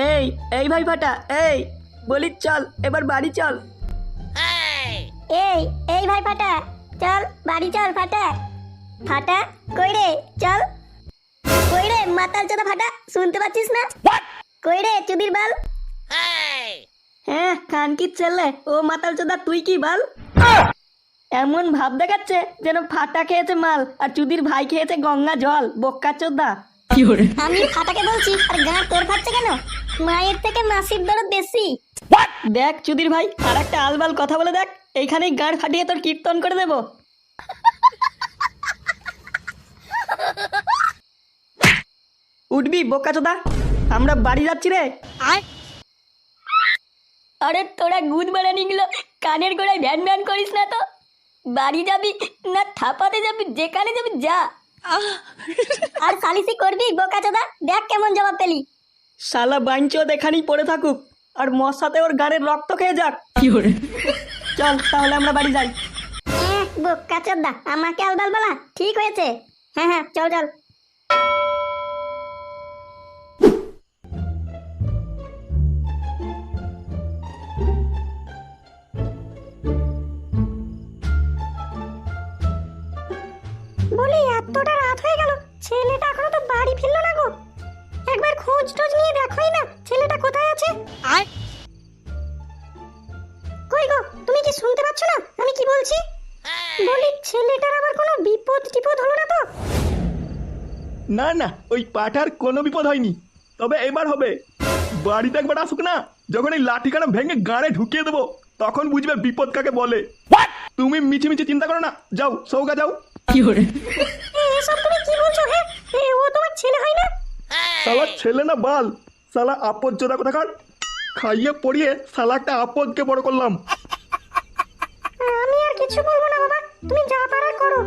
এই এই ভাই ফাটা, এই বলি চল এবার বাড়ি চল। এই এই ভাই ফাটা, চল বাড়ি চল। ফাটা ফাটা কই রে? চল কই রে মাতাল চোদা ফাটা, শুনতে পাচ্ছিস না? কই রে চুদির বাল? হ্যাঁ কানকির ছেলে, ও মাতাল চোদা তুই কি বাল? এমন ভাব দেখাচ্ছে যেন ফাটা খেয়েছে মাল আর চুদির ভাই খেয়েছে গঙ্গা জল। বোকা চোদা। আমি ফাটাকে বলছি আর গাঁ তোর ফাটছে কেন? মায়ের থেকে মাসির দরদ বেশি। দেখ চুদির ভাই, আর একটা আলবাল কথা বলে দেখ, এইখানেই গাঁড় ফাটিয়ে তোর কীর্তন করে দেব। উঠবি বোকা চোদা, আমরা বাড়ি যাচ্ছি রে। আরে তোরা গুদ বাড়ানি গুলো কানের গোড়ায় ভ্যান ভ্যান করিস না তো। বাড়ি যাবি না থাপাতে যাবি, যেখানে যাবি যা। আর সালিসি করবি বোকা চোদা? দেখ কেমন জবাব পেলি। শালা বাইঞ্চোদ এখানেই পড়ে থাকুক আর মশাতে ওর গাড়ির রক্ত খেয়ে যাক। চল তাহলে আমরা বাড়ি যাই। বোকা চোদা আমাকে আলবাল বলা ঠিক হয়েছে। হ্যাঁ হ্যাঁ চল চল। বলি এতটা রাত হয়ে গেল, ছেলেটা এখনো তো বাড়ি ফিরলো না গো। একবার খোঁজ টোজ নিয়ে দেখোই না ছেলেটা কোথায় আছে। কই গো, তুমি কি শুনতে পাচ্ছ না আমি কি বলছি? বলি ছেলেটার আবার কোনো বিপদ টিপদ হলো না তো? না না, ওই পাঠার কোনো বিপদ হয়নি, তবে এবার হবে। বাড়িতে একবার আসুক না, যখন এই লাঠিখানা ভেঙে গাড়ে ঢুকিয়ে দেবো তখন বুঝবে বিপদ কাকে বলে। তুমি মিছি চিন্তা করো না, যাও সৌগা যাও। এসব তুমি কি বলছো? হ্যাঁ ও তোমার ছেলে হয় না? শালা ছেলে না বাল, শালা আপদ জোড়া কোথাকার। খাইয়ে পড়িয়ে শালা একটা আপদকে বড় করলাম। আমি আর কিছু বলবো না বাবা, তুমি যা পারার করো।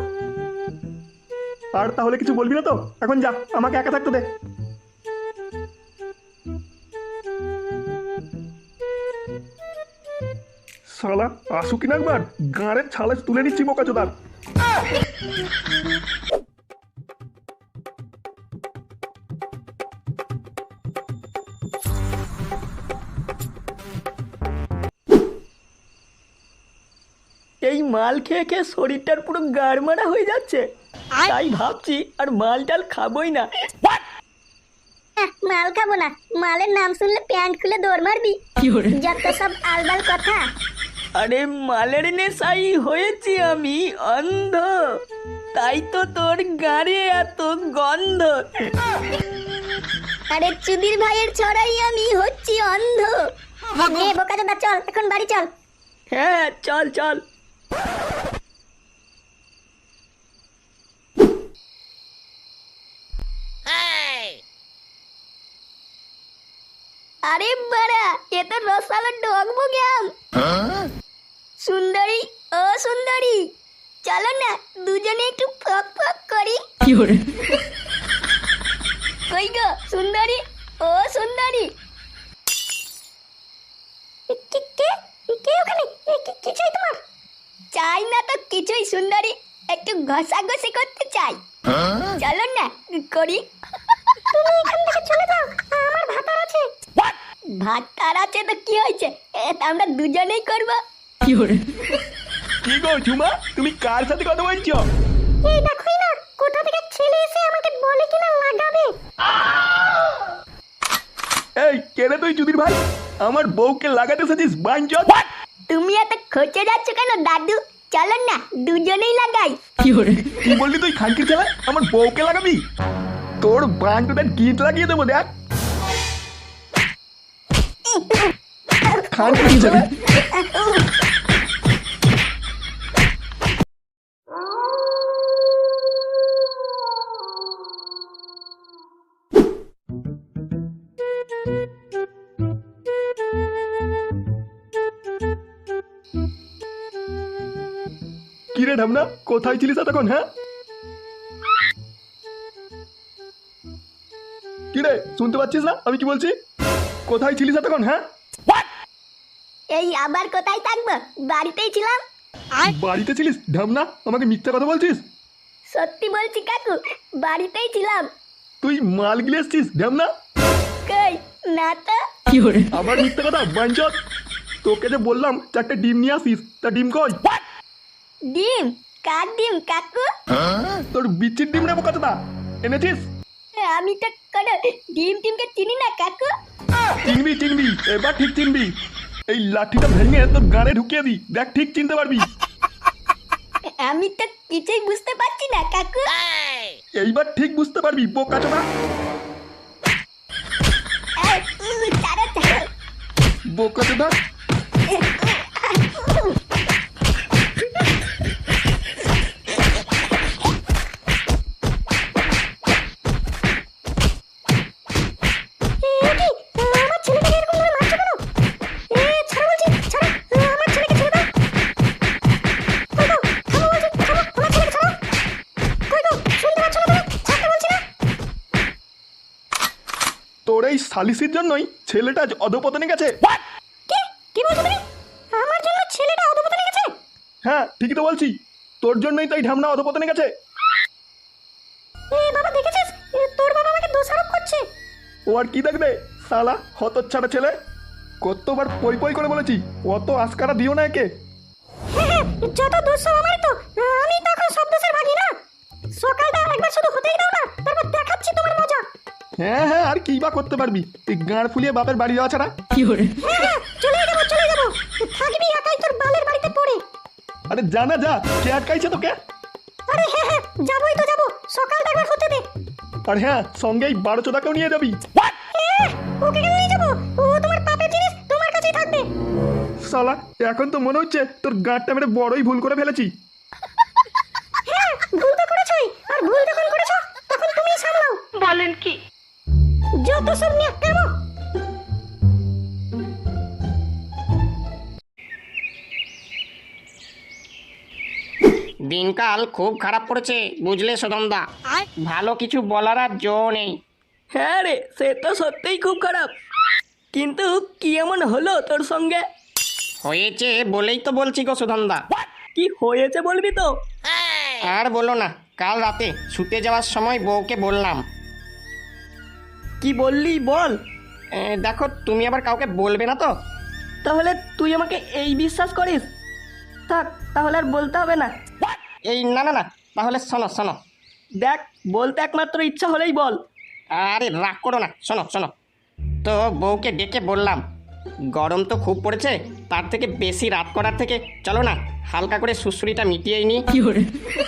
আর তাহলে কিছু বলবি না তো? এখন যা, আমাকে একা থাকতে দে। শালা আসুক না একবার, গাঁড়ের ছালে তুলে নিচ্ছি বোকাচোদার। এই মাল খেয়ে খেয়ে শরীরটার পুরো গাড় মারা হয়ে যাচ্ছে, তাই ভাবছি আর মাল টাল খাবোই না। মাল খাবো না? মালের নাম শুনলে প্যান্ট খুলে দৌড় মারবি। যত সব আলবাল কথা। আরে মালের নেশাই হয়েছি আমি অন্ধ, তাই তো তোর গাড়ে এত গন্ধ। আরে চুদির ভাইয়ের ছড়াই আমি হচ্ছি অন্ধ। নে বোকাচোদা চল এখন বাড়ি চল। হ্যাঁ চল চল। আরে বাড়া, এ তো রসালো ডগবো গ্যাম। সুন্দরী ও সুন্দরী, চলো না দুজনে একটু ফক ফক করি। কই গো সুন্দরী, ও সুন্দরী? কে ওখানে? কি চাই তোমার? চাই না তো কিছুই সুন্দরী, একটু ঘষাঘষি করতে চাই। চলো না করি। তুমি এখান থেকে চলে যাও, আমার ভাতার আছে। ভাতার আছে তো কি হয়েছে, এটা আমরা দুজনেই করবো। কি গো ঝুমা, তুমি কার সাথে কথা বলছো? এই দেখোই না কোথা থেকে ছেলে এসে আমাকে বলে কিনা লাগাবে। এই কেন তুই চুদির ভাই, আমার বউকে লাগাতে এসেছিস বাঞ্চত? তুমি এত খোঁচে যাচ্ছ কেন দাদু? চলো না দুজনেই লাগাই। কি বললি তুই খানকির ছেলে, আমার বউকে লাগাবি? তোর বাঞ্চতের গীত লাগিয়ে দেবো দেখ। খানকির ছেলে। কিরে ঢামনা, কোথায় ছিলিস তখন? হ্যাঁ কিরে, শুনতে পাচ্ছিস না আমি কি বলছি? কোথায় ছিলিস তখন? হ্যাঁ এই আবার কোথায় থাকবো, বাড়িতেই ছিলাম। বাড়িতে ছিলিস ঢামনা, আমাকে মিথ্যা কথা বলছিস? সত্যি বলছি কাকু, বাড়িতেই ছিলাম। তুই মাল গিলে এসছিস ঢামনা? কই না তো। আবার মিথ্যে কথা বাঞ্চত। তোকে যে বললাম 4টে ডিম নিয়ে আসিস, তা ডিম কই? ডিম? কার ডিম কাকু? তোর বিচির ডিম নেবো কতটা এনেছিস? আমি তো কোনো ডিম টিমকে চিনি না কাকু। চিনবি চিনবি, এবার ঠিক চিনবি। এই লাঠিটা ভেঙে তোর গানে ঢুকিয়ে দি, দেখ ঠিক চিনতে পারবি। আমি তো কিছুই বুঝতে পারছি না কাকু। এইবার ঠিক বুঝতে পারবি বোকাচোদা। ছাড়ো ছাড়ো। বোকাচোদা। তোর এই সালিসির জন্যই ছেলেটা আজ অধপতনে গেছে। কি বলছো তুমি? আমার জন্য ছেলেটা অধপতনে গেছে? হ্যাঁ ঠিকই তো বলছি, তোর জন্যই তো এই ঢামনা অধপতনে গেছে। বাবা দেখেছিস, তোর বাবা আমাকে দোষারোপ করছে। ও আর কি দেখবে, শালা হতচ্ছাড়া ছেলে। কতবার পই পই করে বলেছি অত আস্কারা দিও না একে। যত দোষ আমারই তো, আমি তো এখন সব দোষের ভাগী না। সকালটা একবার শুধু হতেই দাও না, তারপর দেখাচ্ছি তোমার মজা। হ্যাঁ হ্যাঁ, আর কি বা করতে পারবি এই গাঁড় ফুলিয়ে বাপের বাড়ি যাওয়া ছাড়া? চলে যাবো চলে যাবো, থাকবি একাই তোর বালের বাড়িতে পড়ে। আরে জানা যা, কে আটকাইছে তোকে? আরে হ্যাঁ, যাবোই তো যাবো, সকালটা একবার হতে দে। আর হ্যাঁ, সঙ্গে এই 12 চোদাকেও নিয়ে যাবি। ওকে কেন নিয়ে যাবো? ও তোমার পাপের জিনিস, তোমার কাছেই থাকবে। শালা এখন তো মনে হচ্ছে তোর গাঁটটা মেরে বড়ই ভুল করে ফেলেছি। ভুল তো করেছই, আর ভুল যখন করেছো তখন তুমিই সামলাও। বলেন কি? যত সব নিয়ে কেমন। দিনকাল খুব খারাপ পড়েছে বুঝলে সুদমদা। ভালো কিছু বলার আর জো নেই। হ্যাঁ রে, সে তো সত্যিই খুব খারাপ। কিন্তু কি এমন হলো তোর সঙ্গে? হয়েছে বলেই তো বলছি গো সুদমদা। কি হয়েছে বলবি তো? আর বলো না, কাল রাতে শুতে যাওয়ার সময় বউকে বললাম। কি বললি বল। দেখো তুমি আবার কাউকে বলবে না তো? তাহলে তুই আমাকে এই বিশ্বাস করিস? থাক, তাহলে আর বলতে হবে না। এই না না না, তাহলে শোনো শোনো। দেখ, বলতে একমাত্র ইচ্ছা হলেই বল। আরে রাগ করো না, শোনো শোনো। তো বউকে ডেকে বললাম, গরম তো খুব পড়েছে, তার থেকে বেশি রাত করার থেকে চলো না হালকা করে সুসুরিটা মিটিয়েই নি।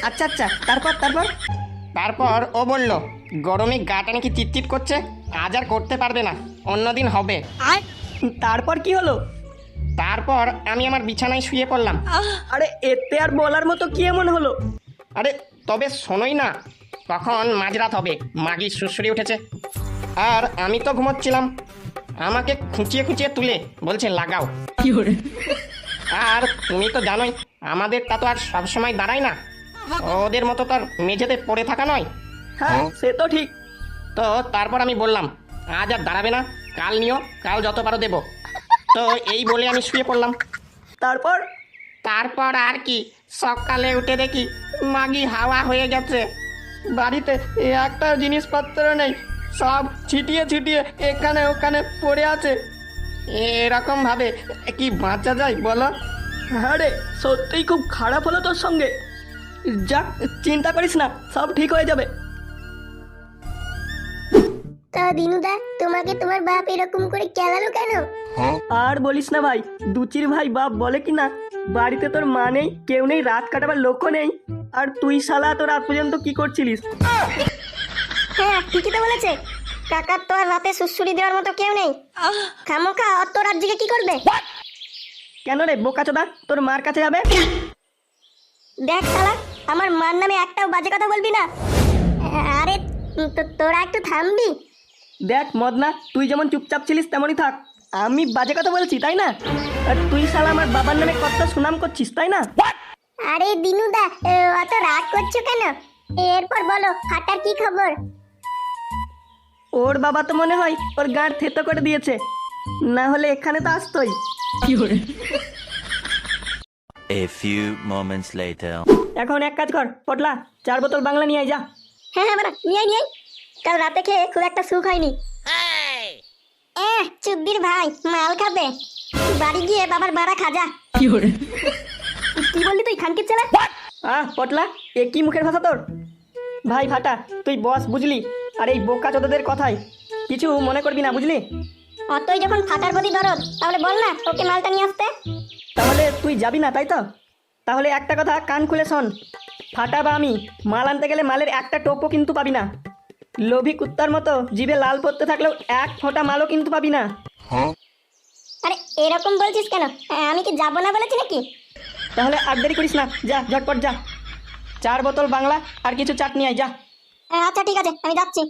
আচ্ছা আচ্ছা, তারপর তারপর তারপর ও বলল, গরমে গাটা নাকি চিটচিট করছে, আজ আর করতে পারবে না, অন্যদিন হবে। তারপর কি হলো? তারপর আমি আমার বিছানায় শুয়ে পড়লাম। আরে এতে আর বলার মতো কি এমন হলো? আরে তবে শোনোই না, তখন মাঝরাত হবে, মাগি সুসুরি উঠেছে, আর আমি তো ঘুমোচ্ছিলাম। আমাকে খুঁচিয়ে খুঁচিয়ে তুলে বলছে লাগাও। আর তুমি তো জানোই আমাদেরটা তো আর সবসময় দাঁড়ায় না, ওদের মতো তো আর মেঝেতে পড়ে থাকা নয়। হ্যাঁ, সে তো ঠিক। তো তারপর আমি বললাম, আজ আর দাঁড়াবে না, কাল নিও, কাল যত পারো দেবো। তো এই বলে আমি শুয়ে পড়লাম। তারপর তারপর আর কি, সকালে উঠে দেখি মাগি হাওয়া হয়ে গেছে, বাড়িতে একটা জিনিসপত্র নেই, সব ছিটিয়ে ছিটিয়ে এখানে ওখানে পড়ে আছে। এরকম ভাবে কি বাঁচা যায় বলো? হ্যাঁ রে, সত্যিই খুব খারাপ হলো তোর সঙ্গে। যাক, চিন্তা করিস না, সব ঠিক হয়ে যাবে। তা দিনুদা, তোমাকে তোমার বাপ এরকম করে কেলালো কেন? আর বলিস না ভাই, দুচির ভাই বাপ বলে কি না, বাড়িতে তোর মা নেই, কেউ নেই, রাত কাটাবার লোকও নেই, আর তুই শালা তো রাত পর্যন্ত কি করছিলিস? হ্যাঁ ঠিকই তো বলেছে, কাকার তো আর রাতে সুসুরি দেওয়ার মতো কেউ নেই, খামোখা অত রাত জেগে কি করবে? কেন রে বোকাচোদা, তোর মার কাছে যাবে? দেখ শালা, আমার মার নামে একটাও বাজে কথা বলবি না। আরে তোরা একটু থামবি? দেখ মদনা, তুই যেমন চুপচাপ ছিলিস তেমনই থাক। আমি বাজে কথা বলছি তাই না? আর তুই শালা আমার বাবার নামে কত সুনাম করছিস তাই না? আরে দিনুদা, অত রাগ করছো কেন? এরপর বলো, ফাটার কি খবর? ওর বাবা তো মনে হয় ওর গাঁট থেতো করে দিয়েছে, না হলে এখানে তো আসতোই। A few moments later. এখন এক কাজ কর পটলা, 4 বোতল বাংলা নিয়ে আয় যা। হ্যাঁ হ্যাঁ, বাড়া নিয়ে আয় নিয়ে আয়। কাল রাতে খেয়ে খুব একটা সুখ হয়নি। চুদ্দির ভাই মাল খাবে, বাড়ি গিয়ে বাবার বাড়া খাজা। কি বললি তুই খানকির ছেলে? পটলা, এ কি মুখের ভাষা তোর? ভাই ফাটা, তুই বস বুঝলি, আর এই বোকা চোদাদের কথাই কিছু মনে করবি না বুঝলি। অতই যখন ফাটার প্রতি দরদ, তাহলে বল না ওকে মালটা নিয়ে আসতে। তাহলে তুই যাবি না তাই তো? তাহলে একটা কথা কান খুলে শোন, ফাটা বা আমি মাল আনতে গেলে মালের একটা টোপও কিন্তু পাবি না। লোভী কুত্তার মতো জিভে লাল পড়তে থাকলেও এক ফোঁটা মালও কিন্তু পাবি না। আরে এরকম বলছিস কেন? আমি কি যাবো না বলেছি নাকি? তাহলে আর দেরি করিস না, যা ঝটপট যা। 4 বোতল বাংলা আর কিছু চাটনি আয়, যা। আচ্ছা ঠিক আছে, আমি যাচ্ছি।